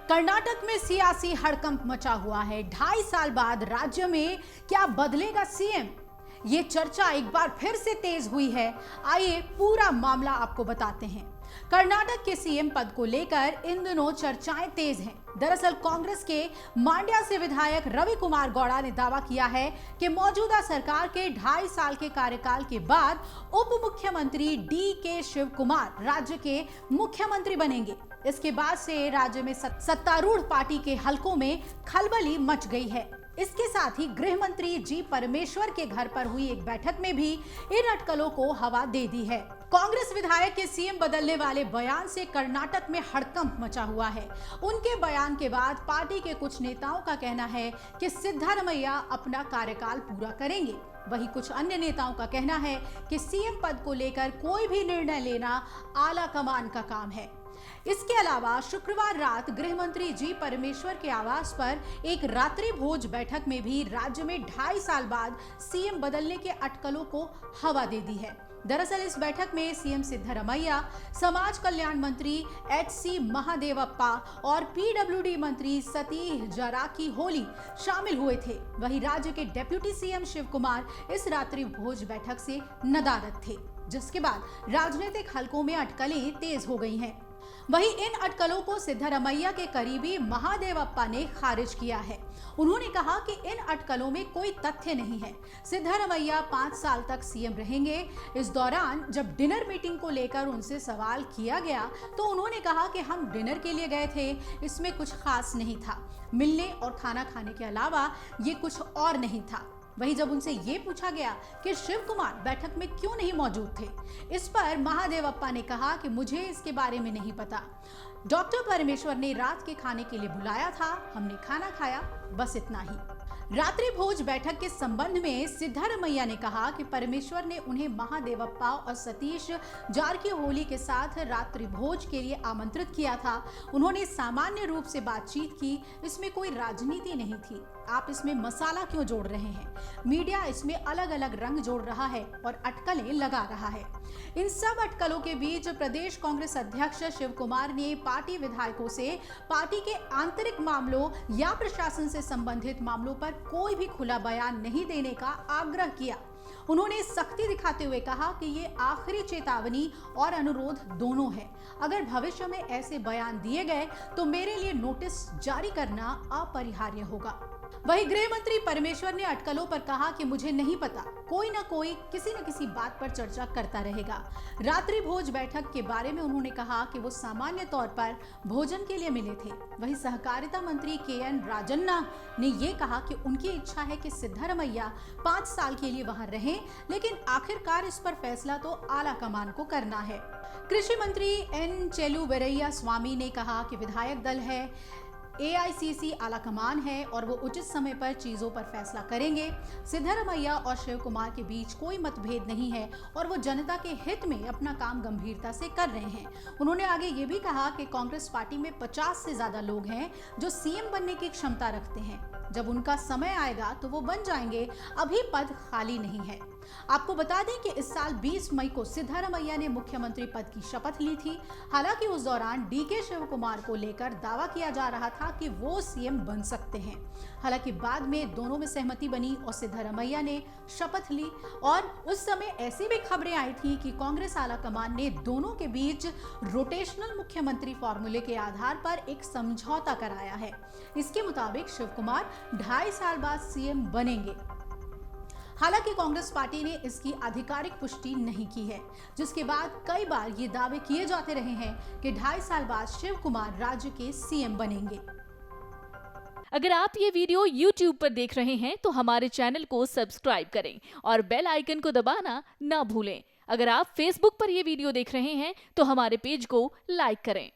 कर्नाटक में सियासी हड़कंप मचा हुआ है। 2.5 साल बाद राज्य में क्या बदलेगा सीएम? ये चर्चा एक बार फिर से तेज हुई है। आइए पूरा मामला आपको बताते हैं। कर्नाटक के सीएम पद को लेकर इन दिनों चर्चाएं तेज हैं। दरअसल कांग्रेस के मांड्या से विधायक रवि कुमार गौड़ा ने दावा किया है कि मौजूदा सरकार के 2.5 साल के कार्यकाल के बाद उप मुख्यमंत्री डी.के. शिव कुमार राज्य के मुख्यमंत्री बनेंगे। इसके बाद से राज्य में सत्तारूढ़ पार्टी के हलकों में खलबली मच गई है। इसके साथ ही गृह मंत्री जी परमेश्वर के घर पर हुई एक बैठक में भी इन अटकलों को हवा दे दी है। कांग्रेस विधायक के सीएम बदलने वाले बयान से कर्नाटक में हड़कंप मचा हुआ है। उनके बयान के बाद पार्टी के कुछ नेताओं का कहना है कि सिद्धारमैया अपना कार्यकाल पूरा करेंगे। वहीं कुछ अन्य नेताओं का कहना है कि सीएम पद को लेकर कोई भी निर्णय लेना आला कमान का काम है। इसके अलावा शुक्रवार रात गृह मंत्री जी परमेश्वर के आवास पर एक रात्रि भोज बैठक में भी राज्य में 2.5 साल बाद सीएम बदलने के अटकलों को हवा दे दी है। दरअसल इस बैठक में सीएम सिद्धारमैया, समाज कल्याण मंत्री एच.सी. महादेवप्पा और पीडब्ल्यूडी मंत्री सतीश जारकिहोली शामिल हुए थे। वहीं राज्य के डिप्टी सीएम शिव कुमार इस रात्रि भोज बैठक से नदारद थे, जिसके बाद राजनीतिक हलकों में अटकलें तेज हो गई हैं। वहीं इन अटकलों को सिद्धारमैया के करीबी महादेवप्पा ने खारिज किया है। उन्होंने कहा कि इन अटकलों में कोई तथ्य नहीं है। सिद्धारमैया 5 साल तक सीएम रहेंगे। इस दौरान जब डिनर मीटिंग को लेकर उनसे सवाल किया गया तो उन्होंने कहा कि हम डिनर के लिए गए थे, इसमें कुछ खास नहीं था। मिलने और खाना खाने के अलावा ये कुछ और नहीं था। वहीं जब उनसे ये पूछा गया कि शिव कुमार बैठक में क्यों नहीं मौजूद थे, इस पर महादेवप्पा ने कहा कि मुझे इसके बारे में नहीं पता। डॉक्टर परमेश्वर ने रात के खाने के लिए बुलाया था, हमने खाना खाया, बस इतना ही। रात्रि भोज बैठक के संबंध में सिद्धारमैया ने कहा कि परमेश्वर ने उन्हें महादेवप्पा और सतीश जारकिहोली के साथ रात्रि भोज के लिए आमंत्रित किया था। उन्होंने सामान्य रूप से बातचीत की, इसमें कोई राजनीति नहीं थी। आप इसमें मसाला क्यों जोड़ रहे हैं? मीडिया इसमें अलग अलग रंग जोड़ रहा है और अटकलें लगा रहा है। इन सब अटकलों के बीच प्रदेश कांग्रेस अध्यक्ष शिव कुमार ने पार्टी विधायकों से पार्टी के आंतरिक मामलों या प्रशासन से संबंधित मामलों पर कोई भी खुला बयान नहीं देने का आग्रह किया। उन्होंने सख्ती दिखाते हुए कहा कि ये आखिरी चेतावनी और अनुरोध दोनों है। अगर भविष्य में ऐसे बयान दिए गए तो मेरे लिए नोटिस जारी करना अपरिहार्य होगा। वहीं गृह मंत्री परमेश्वर ने अटकलों पर कहा कि मुझे नहीं पता, कोई ना कोई किसी न किसी बात पर चर्चा करता रहेगा। रात्रि भोज बैठक के बारे में उन्होंने कहा कि वो सामान्य तौर पर भोजन के लिए मिले थे। वहीं सहकारिता मंत्री के.एन. राजन्ना ने ये कहा कि उनकी इच्छा है कि सिद्धारमैया 5 साल के लिए वहां रहें, लेकिन आखिरकार इस पर फैसला तो आला कमान को करना है। कृषि मंत्री एन. चेलुवीरैया स्वामी ने कहा कि विधायक दल है, एआईसीसी आला कमान है और वो उचित समय पर चीजों पर फैसला करेंगे। सिद्धारमैया और शिव कुमार के बीच कोई मतभेद नहीं है और वो जनता के हित में अपना काम गंभीरता से कर रहे हैं। उन्होंने आगे ये भी कहा कि कांग्रेस पार्टी में 50 से ज्यादा लोग हैं जो सीएम बनने की क्षमता रखते हैं। जब उनका समय आएगा तो वो बन जाएंगे, अभी पद खाली नहीं है। आपको बता दें कि इस साल 20 मई को सिद्धारमैया ने मुख्यमंत्री पद की शपथ ली थी। हालांकि उस दौरान डी.के. शिव कुमार को लेकर दावा किया जा रहा था कि वो सीएम बन सकते हैं। हालांकि बाद में दोनों में सहमति बनी और सिद्धारमैया ने शपथ ली और उस समय ऐसी भी खबरें आई थी कि कांग्रेस आला कमान ने दोनों के बीच रोटेशनल मुख्यमंत्री फॉर्मूले के आधार पर एक समझौता कराया है। इसके मुताबिक शिव कुमार 2.5 साल बाद सीएम बनेंगे। हालांकि कांग्रेस पार्टी ने इसकी आधिकारिक पुष्टि नहीं की है, जिसके बाद कई बार ये दावे किए जाते रहे हैं कि 2.5 साल बाद शिव कुमार राज्य के सीएम बनेंगे। अगर आप ये वीडियो YouTube पर देख रहे हैं तो हमारे चैनल को सब्सक्राइब करें और बेल आइकन को दबाना ना भूलें। अगर आप Facebook पर ये वीडियो देख रहे हैं तो हमारे पेज को लाइक करें।